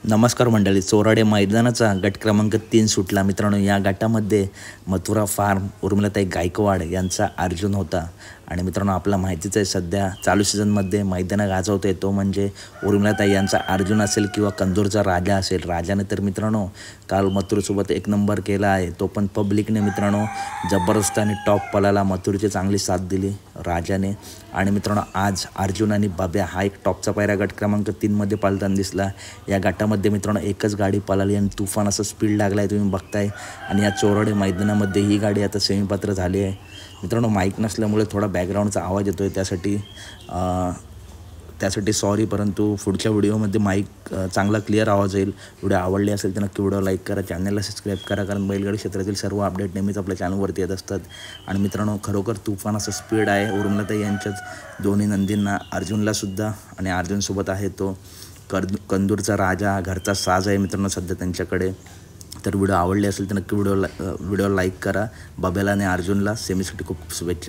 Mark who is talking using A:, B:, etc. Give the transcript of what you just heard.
A: नमस्कार मंडळी. चोराडे मैदानाचा गट क्रमांक 3 सुटला. मित्रांनो, या गटामध्ये मथुरा फार्म उर्मिलाताई गायकवाड यांचा अर्जुन होता. आणि मित्रांनो, आपला माहितीच आहे सध्या चालू सीझनमध्ये मैदानं गाजवते तो म्हणजे उर्मिलाताई यांचा अर्जुन असेल किंवा कंदूरचा राजा असेल. राजाने तर मित्रांनो काल मथुरसोबत एक नंबर केला आहे. तो पण पब्लिकने मित्रांनो जबरदस्त आणि टॉप पलाला मथुरची चांगली साथ दिली राजाने. आणि मित्रांनो, आज अर्जुन आणि बाब्या हा एक टॉपचा पायरा गट क्रमांक 3मध्ये पळताना दिसला. या गटामध्ये मित्रांनो एकच गाडी पळाली आणि तुफान असं स्पीड लागला आहे, तुम्ही बघताय. आणि या चोराडे मैदानामध्ये ही गाडी आता सेमीपात्र झाली आहे. मित्रांनो, माईक नसल्यामुळे थोडा बॅकग्राऊंडचा आवाज येतो आहे, त्यासाठी सॉरी. परंतु पुढच्या व्हिडिओमध्ये माईक चांगला क्लिअर आवाज येईल. व्हिडिओ आवडले असेल तर नक्की व्हिडिओ लाईक करा, चॅनलला सबस्क्राईब करा, कारण बैलगाडी क्षेत्रातील सर्व अपडेट नेहमीच आपल्या चॅनलवरती येत असतात. आणि मित्रांनो, खरोखर तुफान असं स्पीड आहे उर्मिलाताई यांच्याच दोन्ही नंदींना, अर्जुनलासुद्धा. आणि अर्जुनसोबत आहे तो कंदूरचा राजा, घरचा साज आहे मित्रांनो सध्या त्यांच्याकडे. तर व्हिडिओ आवडले असेल तर नक्की व्हिडिओ लाईक करा. बाब्याला आणि अर्जुनला सेमीसाठी खूप शुभेच्छा.